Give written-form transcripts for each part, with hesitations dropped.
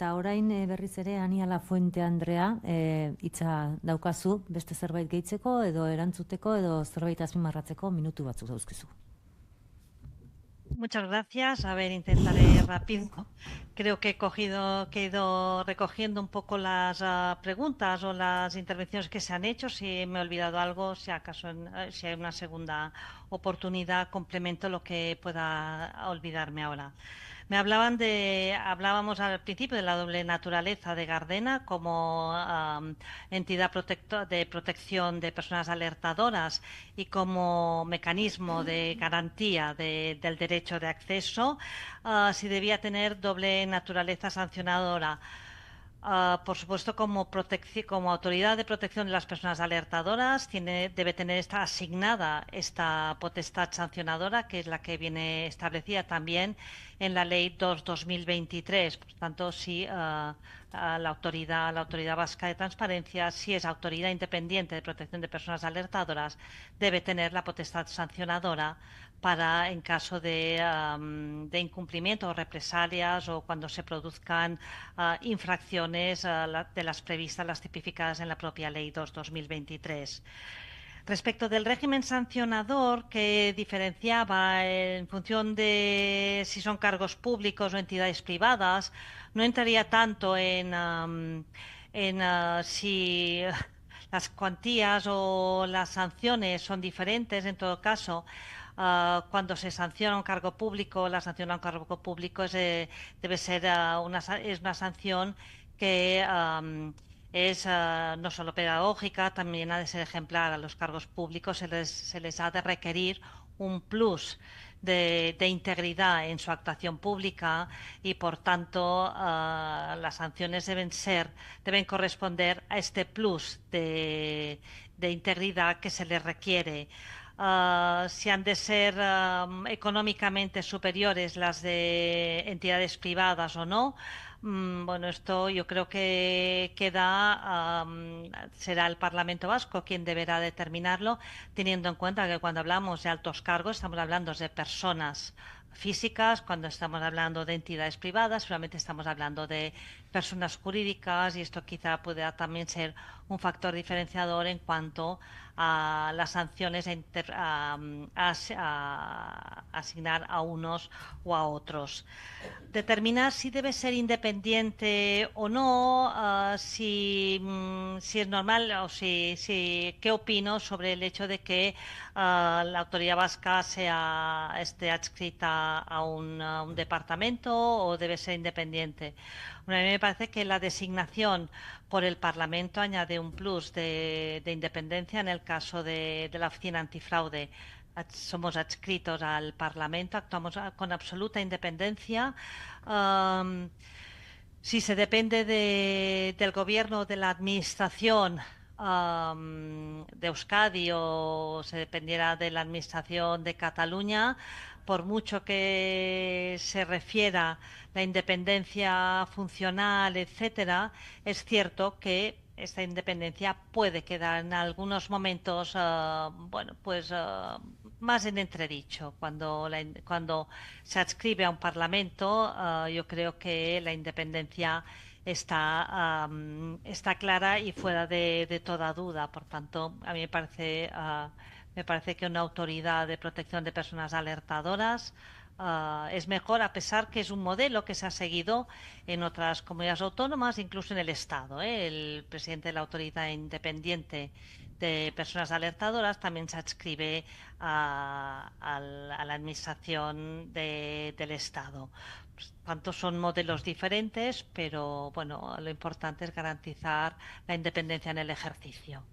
Eta orain berriz ere Ania Lafuente Andrea hitza daukazu beste zerbait gehitzeko edo erantzuteko edo zerbait azpimarratzeko minutu batzuk dauzkizu. Muchas gracias. A ver, intentaré rápido. Creo que he ido recogiendo un poco las preguntas o las intervenciones que se han hecho. Si me he olvidado algo, si acaso si hay una segunda oportunidad, complemento lo que pueda olvidarme ahora. Hablábamos al principio de la doble naturaleza de Gardena como entidad de protección de personas alertadoras y como mecanismo de garantía del derecho de acceso, si debía tener doble naturaleza sancionadora. Por supuesto, como autoridad de protección de las personas alertadoras, debe tener asignada esta potestad sancionadora, que es la que viene establecida también en la Ley 2/2023. Por tanto, sí, la Autoridad Vasca de Transparencia, si es autoridad independiente de protección de personas alertadoras, debe tener la potestad sancionadora para, en caso de incumplimiento o represalias o cuando se produzcan infracciones de las previstas, las tipificadas en la propia Ley 2/2023. Respecto del régimen sancionador, que diferenciaba en función de si son cargos públicos o entidades privadas, no entraría tanto en si las cuantías o las sanciones son diferentes. En todo caso, cuando se sanciona un cargo público, la sanción a un cargo público debe ser es una sanción que es no solo pedagógica, también ha de ser ejemplar. A los cargos públicos se les ha de requerir un plus de integridad en su actuación pública y, por tanto, las sanciones deben corresponder a este plus de integridad que se les requiere. Si han de ser económicamente superiores las de entidades privadas o no. Bueno, esto yo creo que será el Parlamento Vasco quien deberá determinarlo, teniendo en cuenta que cuando hablamos de altos cargos estamos hablando de personas físicas, cuando estamos hablando de entidades privadas, solamente estamos hablando de personas jurídicas, y esto quizá pueda también ser un factor diferenciador en cuanto a las sanciones a asignar a unos o a otros. Determinar si debe ser independiente o no, si es normal o qué opino sobre el hecho de que la autoridad vasca esté adscrita a un departamento o debe ser independiente. Bueno, a mí me parece que la designación por el Parlamento añade un plus de independencia en el caso de la Oficina Antifraude. Somos adscritos al Parlamento, actuamos con absoluta independencia. Um, si se depende del gobierno o de la administración de Euskadi, o se dependiera de la administración de Cataluña, por mucho que se refiera la independencia funcional, etcétera, es cierto que esta independencia puede quedar en algunos momentos, bueno, pues más en entredicho. Cuando se adscribe a un parlamento, yo creo que la independencia está clara y fuera de toda duda. Por tanto, a mí me parece que una autoridad de protección de personas alertadoras es mejor, a pesar que es un modelo que se ha seguido en otras comunidades autónomas, incluso en el Estado. El presidente de la Autoridad Independiente de Personas Alertadoras también se adscribe a la administración del Estado. Por tanto, son modelos diferentes, pero bueno, lo importante es garantizar la independencia en el ejercicio.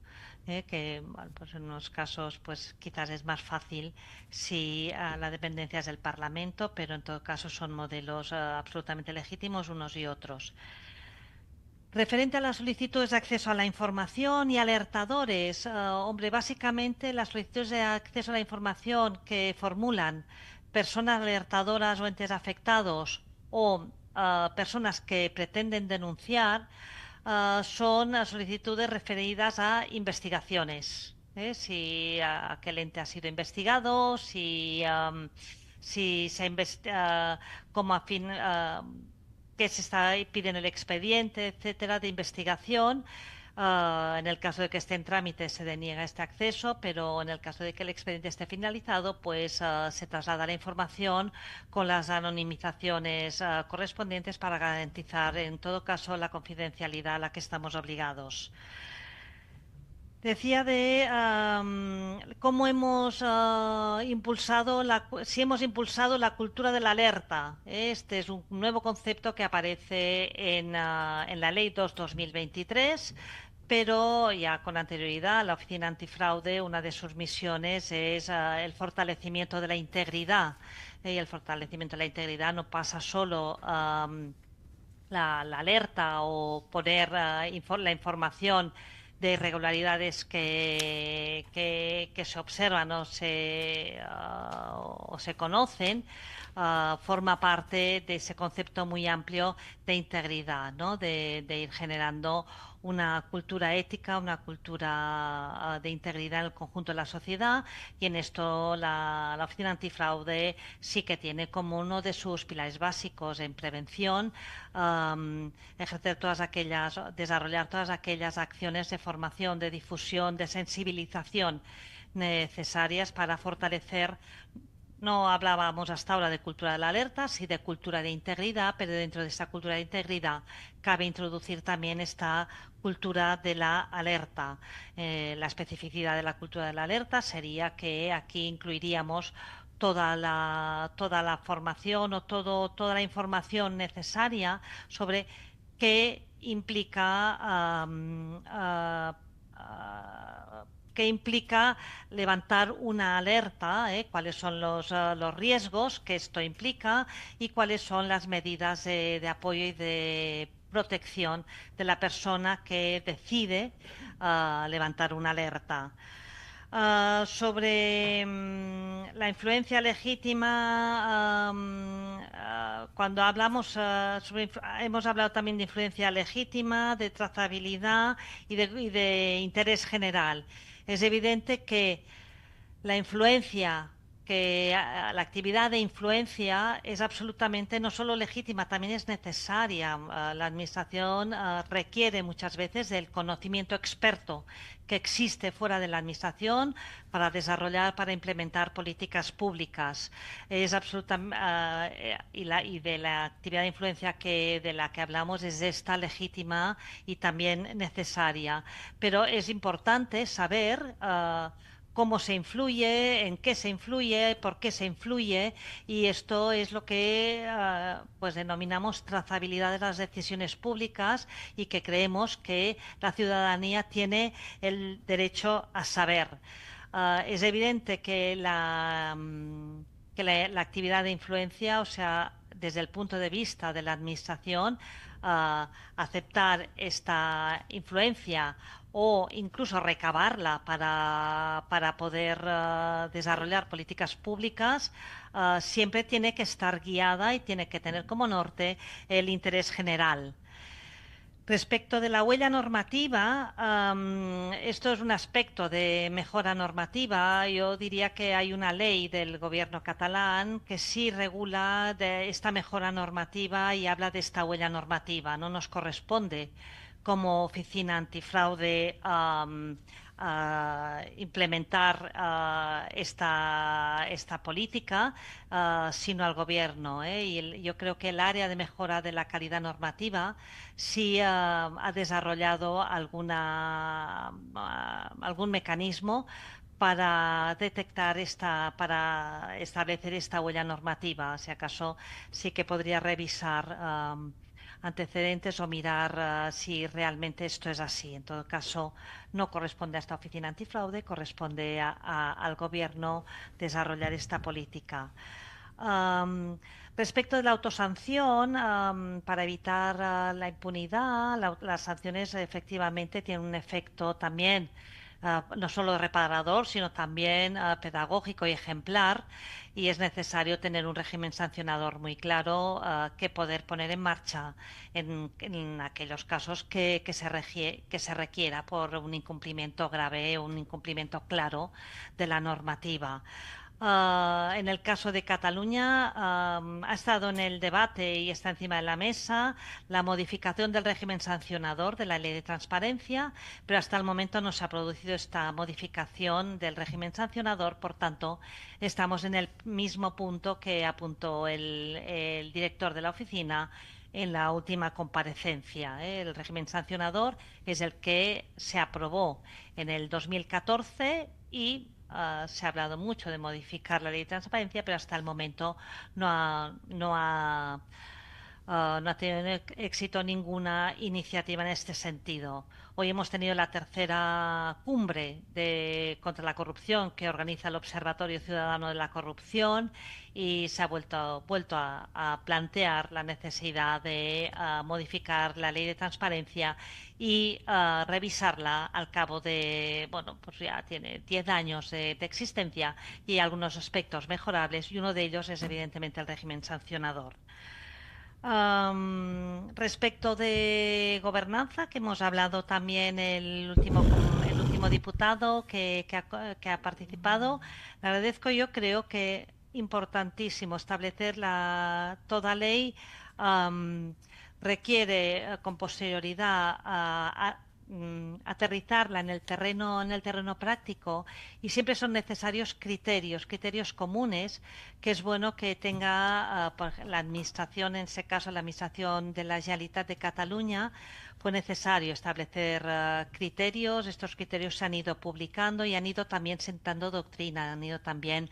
Que bueno, pues en unos casos pues quizás es más fácil si la dependencia es del Parlamento, pero en todo caso son modelos absolutamente legítimos unos y otros. Referente a las solicitudes de acceso a la información y alertadores, hombre, básicamente las solicitudes de acceso a la información que formulan personas alertadoras o entes afectados o personas que pretenden denunciar son solicitudes referidas a investigaciones. Si aquel ente ha sido investigado, si se ha investigado como a fin qué se pide en el expediente, etcétera, de investigación. En el caso de que esté en trámite se deniega este acceso, pero en el caso de que el expediente esté finalizado, pues se traslada la información con las anonimizaciones correspondientes para garantizar, en todo caso, la confidencialidad a la que estamos obligados. Decía de cómo hemos impulsado si hemos impulsado la cultura de la alerta. Este es un nuevo concepto que aparece en la Ley 2/2023, pero ya con anterioridad la Oficina Antifraude, una de sus misiones es el fortalecimiento de la integridad. Y el fortalecimiento de la integridad no pasa solo la alerta o poner la información de irregularidades que se observan o se conocen, forma parte de ese concepto muy amplio de integridad, ¿no? De ir generando una cultura ética, una cultura de integridad en el conjunto de la sociedad, y en esto la Oficina Antifraude sí que tiene como uno de sus pilares básicos en prevención desarrollar todas aquellas acciones de formación, de difusión, de sensibilización necesarias para fortalecer. No hablábamos hasta ahora de cultura de la alerta, sí de cultura de integridad, pero dentro de esta cultura de integridad cabe introducir también esta cultura de la alerta. La especificidad de la cultura de la alerta sería que aquí incluiríamos toda la formación o toda la información necesaria sobre qué implica qué implica levantar una alerta, cuáles son los riesgos que esto implica y cuáles son las medidas de apoyo y de protección de la persona que decide levantar una alerta. Sobre la influencia legítima, cuando hablamos hemos hablado también de influencia legítima, de trazabilidad y de interés general. Es evidente que la influencia, la actividad de influencia es absolutamente no solo legítima, también es necesaria. La Administración requiere muchas veces del conocimiento experto que existe fuera de la Administración para desarrollar, para implementar políticas públicas. Es y de la actividad de influencia de la que hablamos es esta legítima y también necesaria. Pero es importante saber cómo se influye, en qué se influye, por qué se influye, y esto es lo que pues denominamos trazabilidad de las decisiones públicas y que creemos que la ciudadanía tiene el derecho a saber. Es evidente que la actividad de influencia, o sea, desde el punto de vista de la Administración, aceptar esta influencia o incluso recabarla para poder desarrollar políticas públicas, siempre tiene que estar guiada y tiene que tener como norte el interés general. Respecto de la huella normativa, esto es un aspecto de mejora normativa. Yo diría que hay una ley del gobierno catalán que sí regula esta mejora normativa y habla de esta huella normativa. No nos corresponde como oficina antifraude implementar esta política, sino al gobierno. Y yo creo que el área de mejora de la calidad normativa sí ha desarrollado algún mecanismo para detectar para establecer esta huella normativa. Si acaso sí que podría revisar antecedentes o mirar si realmente esto es así. En todo caso, no corresponde a esta oficina antifraude, corresponde al gobierno desarrollar esta política. Respecto de la autosanción, para evitar la impunidad, las sanciones efectivamente tienen un efecto también no solo reparador, sino también pedagógico y ejemplar, y es necesario tener un régimen sancionador muy claro que poder poner en marcha en aquellos casos que se requiera por un incumplimiento grave, un incumplimiento claro de la normativa. En el caso de Cataluña, ha estado en el debate y está encima de la mesa la modificación del régimen sancionador de la ley de transparencia, pero hasta el momento no se ha producido esta modificación del régimen sancionador. Por tanto, estamos en el mismo punto que apuntó el director de la oficina en la última comparecencia. El régimen sancionador es el que se aprobó en el 2014 y se ha hablado mucho de modificar la ley de transparencia, pero hasta el momento no ha tenido éxito ninguna iniciativa en este sentido. Hoy hemos tenido la tercera cumbre contra la corrupción que organiza el Observatorio Ciudadano de la Corrupción y se ha vuelto a plantear la necesidad de modificar la ley de transparencia y revisarla al cabo de, bueno, pues ya tiene 10 años de existencia y hay algunos aspectos mejorables y uno de ellos es evidentemente el régimen sancionador. Respecto de gobernanza, que hemos hablado también el último diputado que ha participado, le agradezco. Yo creo que importantísimo establecer toda ley requiere con posterioridad aterrizarla en el terreno práctico y siempre son necesarios criterios comunes que es bueno que tenga la administración, en ese caso la administración de la Generalitat de Cataluña. Fue necesario establecer criterios, estos criterios se han ido publicando y han ido también sentando doctrina, han ido también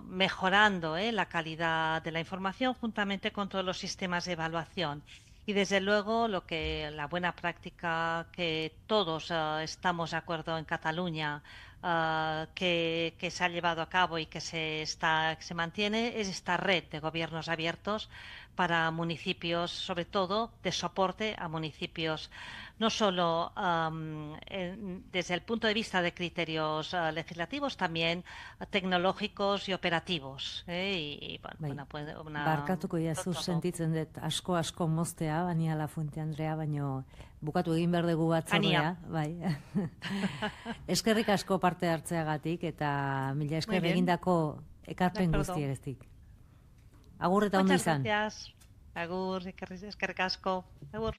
mejorando la calidad de la información juntamente con todos los sistemas de evaluación. Y desde luego la buena práctica que todos estamos de acuerdo en Cataluña que se ha llevado a cabo y que se mantiene es esta red de gobiernos abiertos para municipios, sobre todo de soporte a municipios, no solo desde el punto de vista de criterios legislativos, también tecnológicos y operativos. Barkatuko jazu sentitzen dut asko moztea, Ania Lafuente Andrea, baino bukatu egin behar dugu batzordea. Bai. Eskerrik asko parte hartzeagatik eta mila esker egindako ekarpen guztiagatik. Agur eta ondo izan. Muchas gracias. Agur, eskerrik asko. Agur.